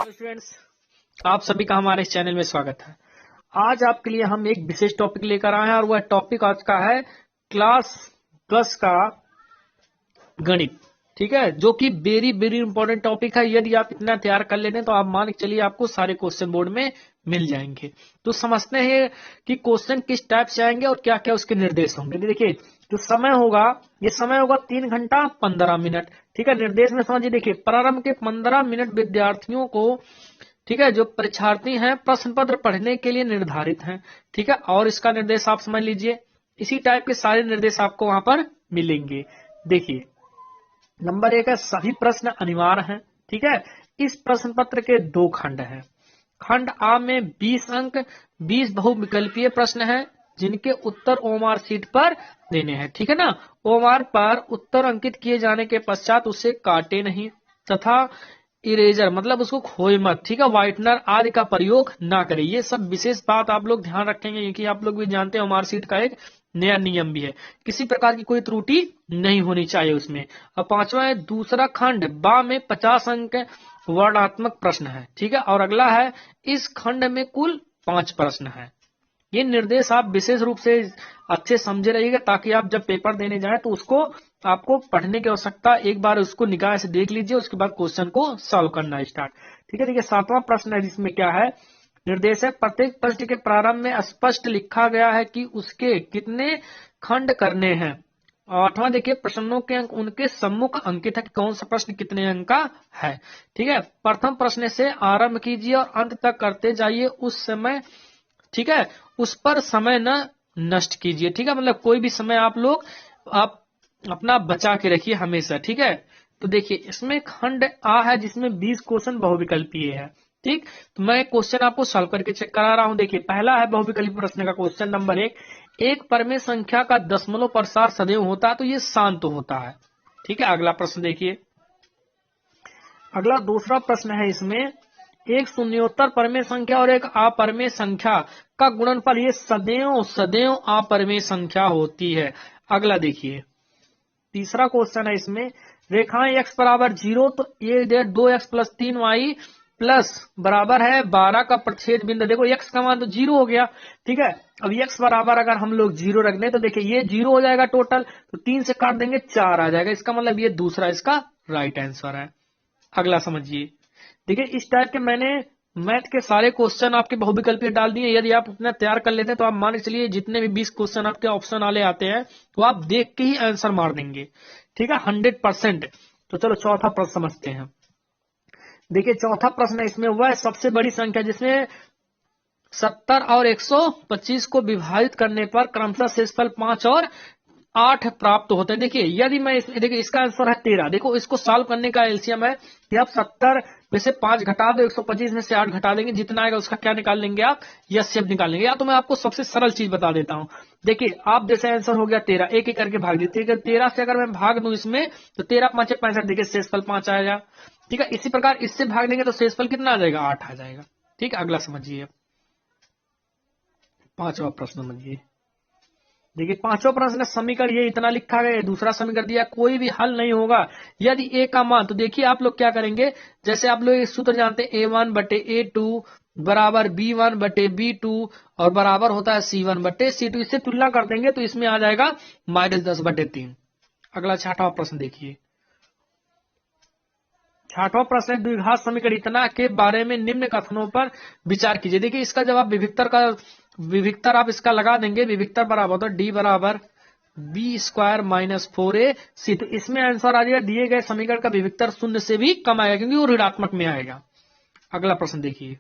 Students, आप सभी का हमारे इस चैनल में स्वागत है। आज आपके लिए हम एक विशेष टॉपिक लेकर आए हैं और वह टॉपिक आज का है क्लास 10 का गणित। ठीक है, जो कि वेरी वेरी इंपॉर्टेंट टॉपिक है। यदि आप इतना तैयार कर लेते हैं तो आप मान के चलिए आपको सारे क्वेश्चन बोर्ड में मिल जाएंगे। तो समझते हैं कि क्वेश्चन किस टाइप से आएंगे और क्या क्या उसके निर्देश होंगे। देखिए, जो समय होगा, ये समय होगा 3 घंटा 15 मिनट। ठीक है, निर्देश में समझिए। देखिए, प्रारंभ के 15 मिनट विद्यार्थियों को, ठीक है, जो परीक्षार्थी हैं प्रश्न पत्र पढ़ने के लिए निर्धारित हैं। ठीक है, और इसका निर्देश आप समझ लीजिए। इसी टाइप के सारे निर्देश आपको वहां पर मिलेंगे। देखिए, नंबर 1 है सभी प्रश्न अनिवार्य हैं। ठीक है, इस प्रश्न पत्र के 2 खंड हैं। खंड आ में 20 अंक 20 बहुविकल्पीय प्रश्न हैं, जिनके उत्तर ओएमआर शीट पर देने हैं। ठीक है ना, ओएमआर पर उत्तर अंकित किए जाने के पश्चात उसे काटे नहीं तथा इरेजर मतलब उसको खोए मत, ठीक है, व्हाइटनर आदि का प्रयोग ना करें। ये सब विशेष बात आप लोग ध्यान रखेंगे, क्योंकि आप लोग भी जानते हैं ओएमआर शीट का एक नया नियम भी है, किसी प्रकार की कोई त्रुटि नहीं होनी चाहिए उसमें। और 5वां है दूसरा खंड बा में 50 अंक वर्णात्मक प्रश्न है। ठीक है, और अगला है इस खंड में कुल 5 प्रश्न है। ये निर्देश आप विशेष रूप से अच्छे समझे रहिएगा, ताकि आप जब पेपर देने जाए तो उसको आपको पढ़ने की आवश्यकता, एक बार उसको निगाह से देख लीजिए, उसके बाद क्वेश्चन को सॉल्व करना स्टार्ट। ठीक है, देखिए 7वां प्रश्न है, जिसमें क्या है, निर्देश है प्रत्येक प्रश्न के प्रारंभ में स्पष्ट लिखा गया है कि उसके कितने खंड करने हैं। 8वां देखिए, प्रश्नों के अंक उनके सम्मुख अंकित है कि कौन सा प्रश्न कितने अंक का है। ठीक है, प्रथम प्रश्न से आरंभ कीजिए और अंत तक करते जाइए, उस समय, ठीक है, उस पर समय न नष्ट कीजिए। ठीक है, मतलब कोई भी समय आप लोग आप अपना बचा के रखिए हमेशा। ठीक है, तो देखिए इसमें खंड आ है, जिसमें 20 क्वेश्चन बहुविकल्पीय है। ठीक, तो मैं क्वेश्चन आपको सॉल्व करके चेक करा रहा हूं। देखिए, पहला है बहुविकल्पीय प्रश्न का क्वेश्चन नंबर 1, एक परमेय संख्या का दशमलव प्रसार सदैव होता है तो ये शांत होता है। ठीक है, अगला प्रश्न देखिए। अगला दूसरा प्रश्न है, इसमें एक शून्योत्तर परमेय संख्या और एक अपरमेय संख्या का गुणनफल ये सदैव सदैव अपरमेय संख्या होती है। अगला देखिए, तीसरा क्वेश्चन है, इसमें रेखाएं x बराबर 0 तो ये 2x प्लस 3y प्लस बराबर है 12 का प्रतिच्छेद बिंदु। देखो x का मान तो 0 हो गया। ठीक है, अब x बराबर अगर हम लोग 0 रख दें तो देखिए ये 0 हो जाएगा टोटल, तो 3 से काट देंगे 4 आ जाएगा। इसका मतलब ये दूसरा इसका राइट आंसर है। अगला समझिए। देखिए, इस टाइप के मैंने मैथ के सारे क्वेश्चन आपके बहुविकल्पीय डाल दिए। यदि आप उतना तैयार कर लेते हैं तो आप मान के चलिए जितने भी 20 क्वेश्चन आपके ऑप्शन वाले आते हैं तो आप देख के ही आंसर मार देंगे। ठीक है, 100%। तो चलो चौथा प्रश्न समझते हैं। देखिए, चौथा प्रश्न है, इसमें वह सबसे बड़ी संख्या जिसमें 70 और 125 को विभाजित करने पर क्रमशः शेषफल 5 और 8 प्राप्त होते हैं। देखिए, यदि मैं देखिए इसका आंसर है 13। देखो, इसको सॉल्व करने का एलसीएम है कि आप 70 में से 5 घटा दो, 125 में से 8 घटा देंगे, जितना आएगा उसका क्या निकाल लेंगे आप, एचसीएफ निकाल लेंगे। या तो मैं आपको सबसे सरल चीज बता देता हूं। देखिए, आप जैसे आंसर हो गया 13, एक एक करके भाग दीजिए। 13 से अगर मैं भाग दूं इसमें तो 13 5 65, देखिए शेषफल 5 आएगा। ठीक है, इसी प्रकार इससे भाग देंगे तो शेषफल कितना आ जाएगा, 8 आ जाएगा। ठीक है, अगला समझिए। 5वां प्रश्न समझिए। देखिए, 5वां प्रश्न का समीकरण ये इतना लिखा गया है, दूसरा समीकरण दिया, कोई भी हल नहीं होगा यदि ए का मान, तो देखिए आप लोग क्या करेंगे, जैसे आप लोग सूत्र जानते हैं A1/A2 बराबर B1/B2 और बराबर होता है C1/C2, इससे तुलना कर देंगे तो इसमें आ जाएगा -10/3। अगला 6वां प्रश्न देखिए। 6वां प्रश्न, द्विघात समीकरण इतना के बारे में निम्न कथनों पर विचार कीजिए। देखिए, इसका जवाब विविक्तर आप इसका लगा देंगे। विविक्तर बराबर होता है D बराबर B² - 4AC। तो इसमें आंसर आ जाएगा दिए गए समीकरण का विविक्तर 0 से भी कम आएगा, क्योंकि वो ऋणात्मक में आएगा। अगला प्रश्न देखिए।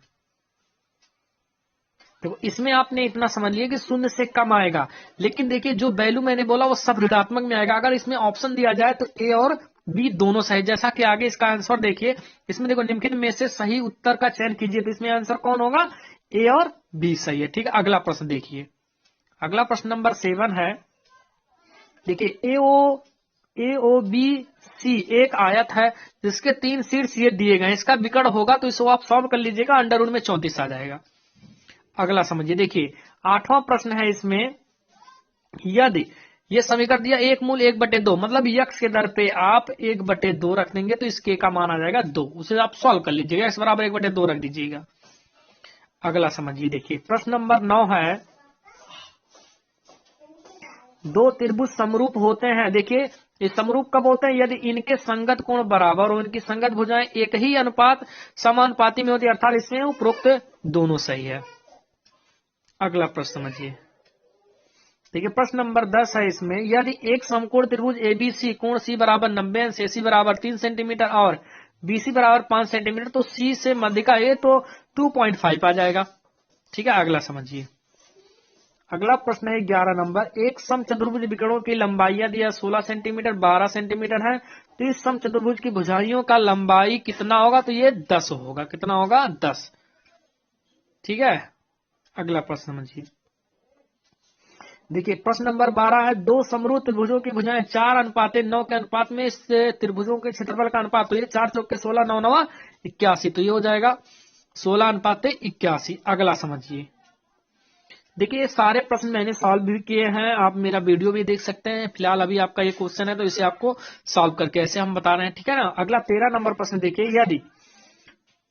देखो, इसमें आपने इतना समझ लिया कि 0 से कम आएगा, लेकिन देखिए जो वैल्यू मैंने बोला वो सब ऋणात्मक में आएगा। अगर इसमें ऑप्शन दिया जाए तो ए और बी दोनों सही, जैसा कि आगे इसका आंसर देखिए। इसमें देखो, निम्नलिखित में से सही उत्तर का चयन कीजिए, तो इसमें आंसर कौन होगा, ए और बी सही है। ठीक है, अगला प्रश्न देखिए। अगला प्रश्न नंबर 7 है। देखिए, ए ओ बी सी एक आयत है जिसके 3 शीर्ष ये दिए गए, इसका विकर्ण होगा तो इसको आप सॉल्व कर लीजिएगा, अंडर रूट में 34 आ जाएगा। अगला समझिए। देखिए, 8वां प्रश्न है, इसमें यदि ये समीकरण दिया 1 मूल 1/2, मतलब यक्स के दर पे आप 1/2 रख देंगे तो इसके का मान आ जाएगा 2। उसे आप सॉल्व कर लीजिएगा, x बराबर 1/2 रख दीजिएगा। अगला समझिए, देखिए प्रश्न नंबर 9 है, दो त्रिभुज समरूप होते हैं। देखिए ये समरूप कब होते हैं? यदि इनके संगत कोण बराबर हो, इनकी संगत भुजाएं एक ही अनुपात समानुपाती में होती है, अर्थात इसमें उपरोक्त दोनों सही है। अगला प्रश्न समझिए, देखिए प्रश्न नंबर 10 है इसमें, यदि एक समकोण त्रिभुज एबीसी कोण सी बराबर 90 अंश, एसी बराबर 3 सेंटीमीटर और बीसी बराबर 5 सेंटीमीटर, तो सी से मध्यिका ए तो 2.5 आ जाएगा। ठीक है, अगला समझिए। अगला प्रश्न है 11 नंबर, एक समचतुर्भुज विकर्णों की लंबाई दिया 16 सेंटीमीटर 12 सेंटीमीटर है, तो इस समचतुर्भुज की भुजाइयों का लंबाई कितना होगा? तो ये 10 होगा। कितना होगा? 10। ठीक है, अगला प्रश्न समझिए, देखिए प्रश्न नंबर 12 है, दो समरूप त्रिभुजों की भुजाएं 4:9 के अनुपात में, इस त्रिभुजों के क्षेत्रफल का अनुपात, तो ये 4 चौक के 16 9 9 81, तो ये हो जाएगा 16:81। अगला समझिए, देखिए ये सारे प्रश्न मैंने सॉल्व भी किए हैं, आप मेरा वीडियो भी देख सकते हैं। फिलहाल अभी आपका ये क्वेश्चन है तो इसे आपको सॉल्व करके ऐसे हम बता रहे हैं। ठीक है ना। अगला 13 नंबर प्रश्न देखिए, यदि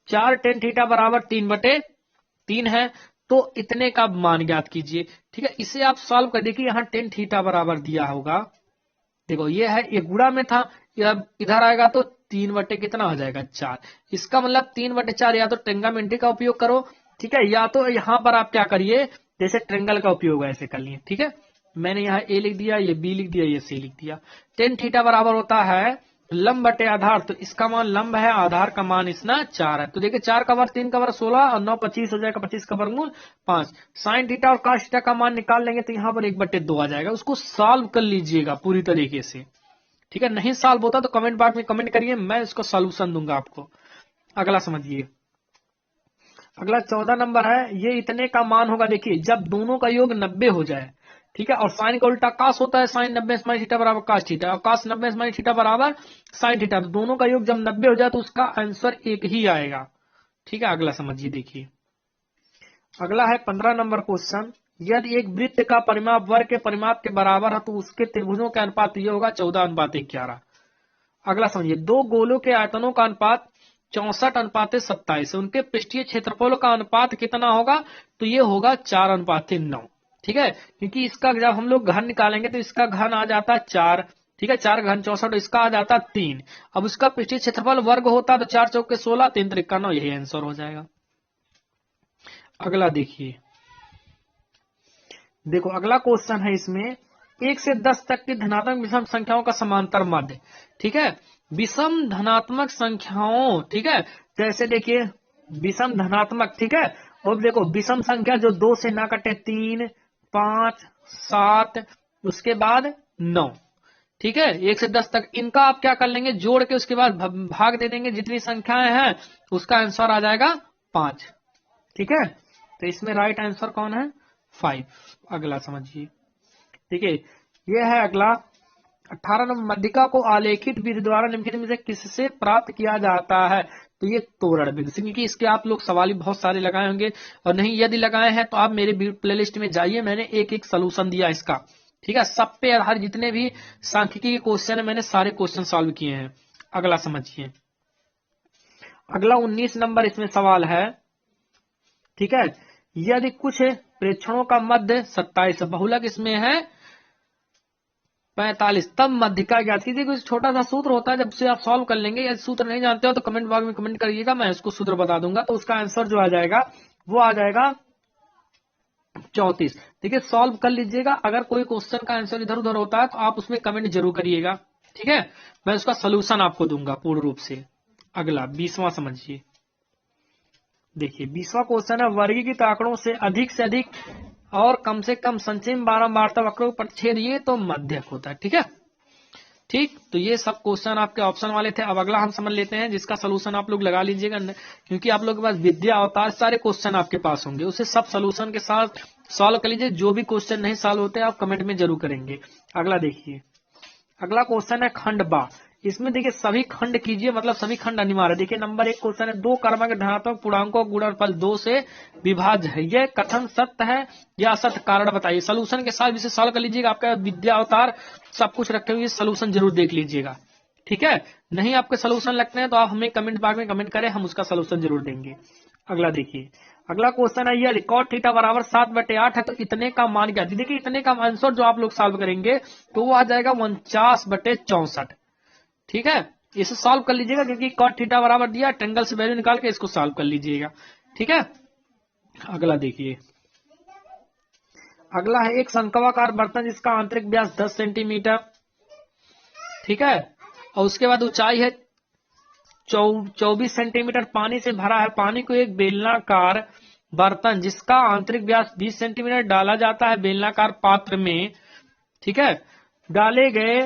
4 tan थीटा बराबर 3/3 है तो इतने का मान ज्ञात कीजिए। ठीक है, इसे आप सॉल्व कर देखिए, यहाँ tan थीटा बराबर दिया होगा, देखो ये है, ये गुणा में था, इधर आएगा तो 3 कितना हो जाएगा? 4। इसका मतलब 3/4, या तो ट्रिग्नोमेट्री का उपयोग करो, ठीक है, या तो यहाँ पर आप क्या करिए, जैसे ट्रेंगल का उपयोग ऐसे कर लिए। ठीक है, मैंने यहाँ ए लिख दिया, ये बी लिख दिया, ये सी लिख दिया। tan थीटा बराबर होता है लंब बटे आधार, तो इसका मान लंब है, आधार का मान इसना 4 है। तो देखिए 4 का वर्ग 3 का वर्ग 16 और 9 25 हो जाएगा, 25 का वर्गमूल 5। साइन थीटा और cos थीटा का मान निकाल लेंगे तो यहाँ पर 1/2 आ जाएगा। उसको सॉल्व कर लीजिएगा पूरी तरीके से। ठीक है, नहीं सॉल्व होता तो कमेंट बॉक्स में कमेंट करिए, मैं इसको सॉल्यूशन दूंगा आपको। अगला समझिए, अगला 14 नंबर है, ये इतने का मान होगा, देखिए जब दोनों का योग 90 हो जाए। ठीक है, और साइन का उल्टा कास होता है, साइन 90 माइनस थीटा बराबर कास थीटा, और कास 90 माइनस थीटा बराबर साइन थीटा, दोनों का योग जब 90 हो जाए तो उसका आंसर एक ही आएगा। ठीक है, अगला समझिए, देखिए अगला है 15 नंबर क्वेश्चन, यदि एक वृत्त का परिमाप वर्ग के परिमाप के बराबर है तो उसके त्रिभुजों का अनुपात ये होगा 14:11। अगला समझिए, दो गोलों के आयतनों का अनुपात 64:27, उनके पृष्ठीय क्षेत्रफलों का अनुपात कितना होगा? तो ये होगा 4:9। ठीक है, क्योंकि इसका जब हम लोग घन निकालेंगे तो इसका घन आ जाता 4। ठीक है, 4 घन 64, इसका आ जाता 3। अब उसका पृष्ठीय क्षेत्रफल वर्ग होता तो 4 चौक के 16, 3 त्रिक 9, यही आंसर हो जाएगा। अगला देखिए, देखो अगला क्वेश्चन है इसमें, 1 से 10 तक की धनात्मक विषम संख्याओं का समांतर मध्य। ठीक है, विषम धनात्मक संख्याओं, ठीक है, जैसे देखिए विषम धनात्मक, ठीक है, और देखो विषम संख्या जो 2 से ना कटे, 3 5 7, उसके बाद 9। ठीक है, 1 से 10 तक इनका आप क्या कर लेंगे, जोड़ के उसके बाद भाग दे देंगे, जितनी संख्याएं हैं उसका आंसर आ जाएगा 5। ठीक है, तो इसमें राइट आंसर कौन है? 5। अगला समझिए, ठीक है, यह है अगला 18 नंबर, मध्यिका को आलेखित विधि द्वारा निम्नलिखित में से किससे प्राप्त किया जाता है? तो ये तोरण विधि से, क्योंकि इसके आप लोग सवाल भी बहुत सारे लगाए होंगे, और नहीं यदि लगाए हैं तो आप मेरे प्लेलिस्ट में जाइए, मैंने एक एक सोल्यूशन दिया इसका। ठीक है, सब पे हर जितने भी सांख्यिकी के क्वेश्चन है मैंने सारे क्वेश्चन सॉल्व किए हैं। अगला समझिए, अगला 19 नंबर इसमें सवाल है। ठीक है, यदि कुछ प्रेक्षणों का मध्य 27, बहुलक इसमें है 45, तब मध्यिका ज्ञात कीजिए। कुछ छोटा सा सूत्र होता है, जब से आप सॉल्व कर लेंगे, यदि सूत्र नहीं जानते हो तो कमेंट बॉक्स में कमेंट करिएगा, मैं इसको सूत्र बता दूंगा। तो उसका आंसर जो आ जाएगा वो आ जाएगा 34। ठीक है, सॉल्व कर लीजिएगा। अगर कोई क्वेश्चन का आंसर इधर उधर होता है तो आप उसमें कमेंट जरूर करिएगा। ठीक है, मैं उसका सोल्यूशन आपको दूंगा पूर्ण रूप से। अगला 20वां समझिए, देखिए 20वां क्वेश्चन है, वर्गीकृत आंकड़ों से अधिक और कम से कम संचिम बारंबारता वक्रों पर छेद, ये तो मध्यक होता है। ठीक है, ठीक, तो ये सब क्वेश्चन आपके ऑप्शन वाले थे। अब अगला हम समझ लेते हैं, जिसका सोल्यूशन आप लोग लगा लीजिएगा, क्योंकि आप लोग के पास विद्या अवतार सारे क्वेश्चन आपके पास होंगे, उसे सब सोल्यूशन के साथ सॉल्व कर लीजिए। जो भी क्वेश्चन नहीं सॉल्व होते आप कमेंट में जरूर करेंगे। अगला देखिए, अगला क्वेश्चन है खंड बा, इसमें देखिए सभी खंड कीजिए, मतलब सभी खंड अनिवार्य। देखिए नंबर 1 क्वेश्चन है, दो क्रमांक धनात्मक पूर्णांकों का गुणनफल 2 से विभाज्य है, यह कथन सत्य है या असत्य, कारण बताइए। सोल्यूशन के साथ इसे सॉल्व कर लीजिएगा। आपका विद्या अवतार सब कुछ रखे हुए सोल्यूशन जरूर देख लीजिएगा, ठीक है। नहीं आपके सोल्यूशन लगते हैं तो आप हमें कमेंट बॉक्स में कमेंट करें, हम उसका सोल्यूशन जरूर देंगे। अगला देखिए, अगला क्वेश्चन है, यह रिकॉर्ड थीटा बराबर 7/8 है तो इतने का मान क्या। देखिए इतने का आंसर जो आप लोग सॉल्व करेंगे तो वो आ जाएगा 49/64, ठीक है। इसे सॉल्व कर लीजिएगा क्योंकि कॉट थीटा बराबर दिया, ट्रायंगल से वैल्यू निकाल के इसको सॉल्व कर लीजिएगा, ठीक है। अगला देखिए, अगला है एक शंक्वाकार बर्तन जिसका आंतरिक व्यास 10 सेंटीमीटर, ठीक है, और उसके बाद ऊंचाई है 24 सेंटीमीटर, पानी से भरा है। पानी को एक बेलनाकार बर्तन जिसका आंतरिक व्यास 20 सेंटीमीटर डाला जाता है बेलनाकार पात्र में, ठीक है। डाले गए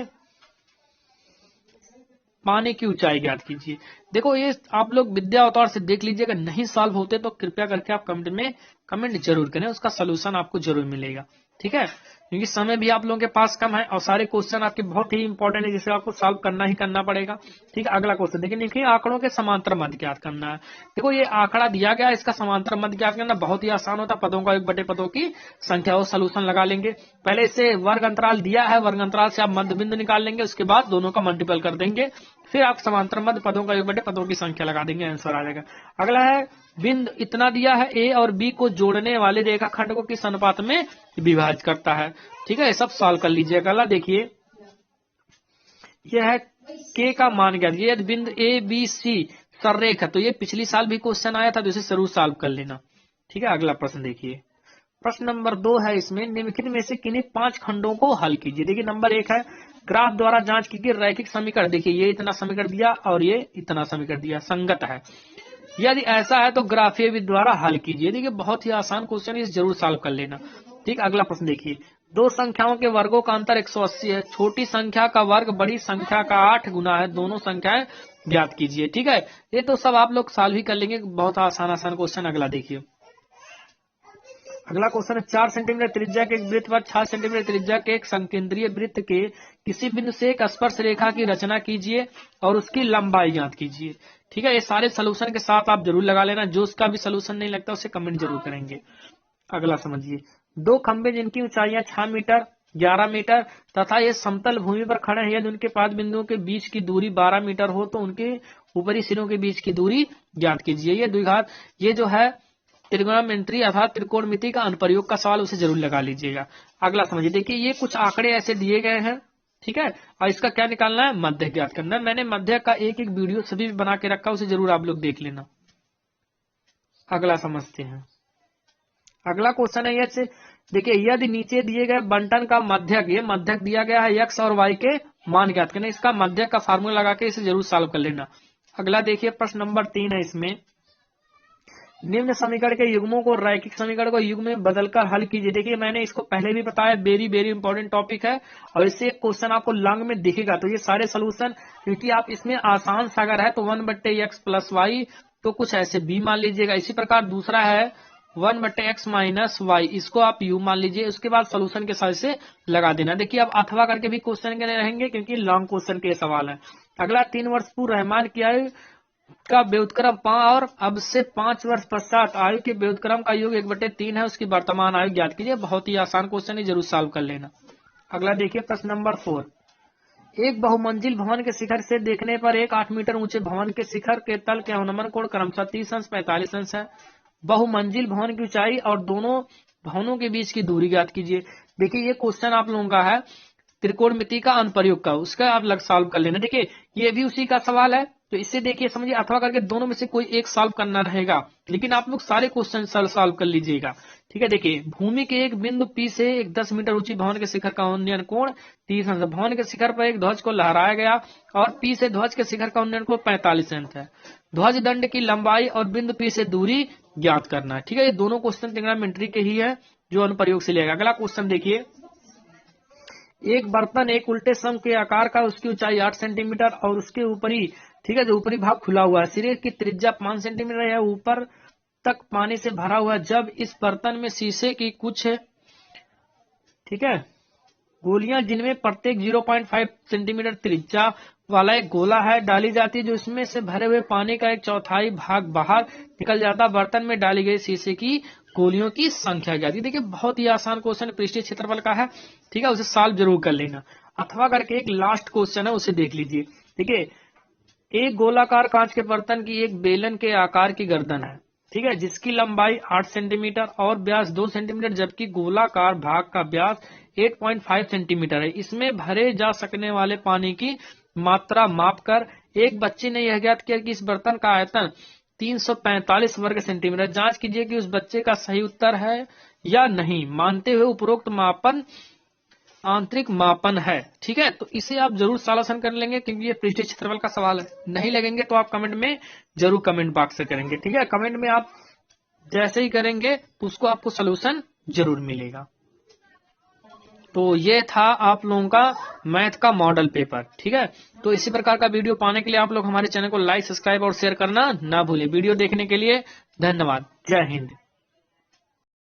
पानी की ऊंचाई ज्ञात कीजिए। देखो ये आप लोग विद्या अवतार से देख लीजिएगा, नहीं सॉल्व होते तो कृपया करके आप कमेंट में कमेंट जरूर करें, उसका सोल्यूशन आपको जरूर मिलेगा, ठीक है। क्योंकि समय भी आप लोगों के पास कम है और सारे क्वेश्चन आपके बहुत ही इंपॉर्टेंट है जिसे आपको सॉल्व करना ही करना पड़ेगा, ठीक है। अगला क्वेश्चन देखिए आंकड़ों के समांतर मध्य ज्ञात करना है। देखो ये आंकड़ा दिया गया है, इसका समांतर मध्य ज्ञात करना बहुत ही आसान होता है। पदों का 1/पदों की संख्या, वो सोल्यूशन लगा लेंगे। पहले इसे वर्ग अंतराल दिया है, वर्ग अंतराल से आप मध्य बिंदु निकाल लेंगे, उसके बाद दोनों का मल्टीपल कर देंगे, फिर आप समांतर मध्य पदों का 1/पदों की संख्या लगा देंगे, आंसर आ जाएगा। अगला है बिंदु इतना दिया है, ए और बी को जोड़ने वाले रेखाखंड को किस अनुपात में विभाजित करता है, ठीक है। ये सब सॉल्व कर लीजिएगा। अगला देखिए, यह है के का मान क्या दिया, यदि बिंदु ए बी सी सररेख है तो ये पिछली साल भी क्वेश्चन आया था तो इसे जरूर सॉल्व कर लेना, ठीक है। अगला प्रश्न देखिए, प्रश्न नंबर 2 है, इसमें निम्नलिखित में से किन्हीं 5 खंडों को हल कीजिए। देखिए नंबर 1 है ग्राफ द्वारा जांच कीजिए रैखिक समीकरण। देखिए ये इतना समीकरण दिया और ये इतना समीकरण दिया, संगत है। यदि ऐसा है तो ग्राफीय विधि द्वारा हल कीजिए। देखिए बहुत ही आसान क्वेश्चन है, इसे जरूर सॉल्व कर लेना, ठीक। अगला प्रश्न देखिए, दो संख्याओं के वर्गों का अंतर 180 है, छोटी संख्या का वर्ग बड़ी संख्या का 8 गुना है, दोनों संख्याएं ज्ञात कीजिए, ठीक है। ये तो सब आप लोग सॉल्व ही कर लेंगे, बहुत आसान आसान क्वेश्चन। अगला देखिए, अगला क्वेश्चन है 4 सेंटीमीटर त्रिज्या के एक वृत्त पर 6 सेंटीमीटर त्रिज्या के एक संकेंद्रीय वृत्त के किसी बिंदु से एक स्पर्श रेखा की रचना कीजिए और उसकी लंबाई ज्ञात कीजिए, ठीक है। ये सारे सोल्यूशन के साथ आप जरूर लगा लेना, जो उसका भी सोल्यूशन नहीं लगता उसे कमेंट जरूर करेंगे। अगला समझिए, दो खंबे जिनकी ऊंचाइयां 6 मीटर 11 मीटर तथा ये समतल भूमि पर खड़े हैं, यदि उनके 5 बिंदुओं के बीच की दूरी 12 मीटर हो तो उनके ऊपरी सिरों के बीच की दूरी ज्ञात कीजिए। ये द्विघात, ये जो है त्रिगोनोमेट्री अर्थात त्रिकोणमिति का अनुप्रयोग का सवाल, उसे जरूर लगा लीजिएगा। अगला समझिए, देखिए ये कुछ आंकड़े ऐसे दिए गए हैं, ठीक है, और इसका क्या निकालना है, मध्य ज्ञात करना है। मैंने मध्य का एक एक वीडियो सभी बना के रखा, उसे जरूर आप लोग देख लेना। अगला समझते हैं, अगला क्वेश्चन है ये से, देखिए यदि नीचे दिए गए बंटन का मध्यक, ये मध्यक दिया गया है, एक्स और वाई के मान ज्ञात करना, इसका मध्यक का फार्मूला लगा के इसे जरूर सॉल्व कर लेना। अगला देखिए, प्रश्न नंबर 3 है, इसमें निम्न समीकरण के युग्मों को रैखिक समीकरण को युग्म में बदलकर हल कीजिए। देखिए मैंने इसको पहले भी बताया, वेरी वेरी इंपॉर्टेंट टॉपिक है और इससे एक क्वेश्चन आपको लॉन्ग में दिखेगा, तो ये सारे सोल्यूशन, क्योंकि आप इसमें आसान सा अगर है तो 1/x प्लस वाई, तो कुछ ऐसे बी मान लीजिएगा। इसी प्रकार दूसरा है 1/x माइनस वाई, इसको आप यू मान लीजिए, उसके बाद सोल्यूशन के साथ से लगा देना। देखिए अब अथवा करके भी क्वेश्चन के रहेंगे क्योंकि लॉन्ग क्वेश्चन के सवाल है। अगला 3 वर्ष पूर्व रहमान की आयु का व्युत्क्रम और अब से 5 वर्ष पश्चात आयु के व्युत्क्रम का योग 1/3 है, उसकी वर्तमान आयु ज्ञात कीजिए। बहुत ही आसान क्वेश्चन है, जरूर सॉल्व कर लेना। अगला देखिए, प्रश्न नंबर 4, एक बहुमंजिल भवन के शिखर से देखने पर एक 8 मीटर ऊंचे भवन के शिखर के तल के अवनमन कोण क्रमशः 30 अंश 45 अंश है। बहुमंजिल भवन की ऊंचाई और दोनों भवनों के बीच की दूरी ज्ञात कीजिए। देखिए ये क्वेश्चन आप लोगों का है त्रिकोणमिति का अनुप्रयोग का, उसका आप लग सॉल्व कर लेना। देखिए ये भी उसी का सवाल है, तो इससे देखिए समझिए अथवा करके दोनों में से कोई एक सॉल्व करना रहेगा, लेकिन आप लोग सारे क्वेश्चन सॉल्व कर लीजिएगा, ठीक है। देखिए भूमि के एक बिंदु पी से एक 10 मीटर ऊंची भवन के शिखर का उन्नयन कोण 30 अंश, भवन के शिखर पर एक ध्वज को लहराया गया और पी से ध्वज के शिखर का उन्नयन कोण 45 अंश है। ध्वज दंड की लंबाई और बिंदु पी से दूरी ज्ञात करना है, ठीक है। ये दोनों क्वेश्चन त्रिकोणमिति के ही है जो अनुप्रयोग से लेगा। अगला क्वेश्चन देखिए, एक बर्तन एक उल्टे सम के आकार का, उसकी ऊंचाई 8 सेंटीमीटर और उसके ऊपरी, ठीक है, जो ऊपरी भाग खुला हुआ है, सिरे की त्रिज्या 5 सेंटीमीटर है, ऊपर तक पानी से भरा हुआ है। जब इस बर्तन में शीशे की कुछ, ठीक है, गोलियां जिनमें प्रत्येक 0.5 सेंटीमीटर त्रिज्या वाला एक गोला है डाली जाती है, जो इसमें से भरे हुए पानी का 1/4 भाग बाहर निकल जाता है। बर्तन में डाली गई शीशे की गोलियों की संख्या क्या थी। देखिए बहुत ही आसान क्वेश्चन पृष्ठीय क्षेत्रफल का है, ठीक है, उसे सॉल्व जरूर कर लेना। अथवा करके एक लास्ट क्वेश्चन है, उसे देख लीजिए। ठीक है, एक गोलाकार कांच के बर्तन की एक बेलन के आकार की गर्दन है, ठीक है, जिसकी लंबाई 8 सेंटीमीटर और व्यास 2 सेंटीमीटर, जबकि गोलाकार भाग का व्यास 8.5 सेंटीमीटर है। इसमें भरे जा सकने वाले पानी की मात्रा मापकर एक बच्चे ने यह ज्ञात किया कि इस बर्तन का आयतन 345 वर्ग सेंटीमीटर। जांच कीजिए कि उस बच्चे का सही उत्तर है या नहीं, मानते हुए उपरोक्त मापन आंतरिक मापन है। ठीक है, तो इसे आप जरूर सॉल्यूशन कर लेंगे, क्योंकि ये पृष्ठीय क्षेत्रफल का सवाल है। नहीं लगेंगे तो आप कमेंट में जरूर कमेंट बॉक्स से करेंगे। ठीक है, कमेंट में आप जैसे ही करेंगे तो उसको आपको सोल्यूशन जरूर मिलेगा। तो ये था आप लोगों का मैथ का मॉडल पेपर। ठीक है, तो इसी प्रकार का वीडियो पाने के लिए आप लोग हमारे चैनल को लाइक, सब्सक्राइब और शेयर करना ना भूलें। वीडियो देखने के लिए धन्यवाद। जय हिंद।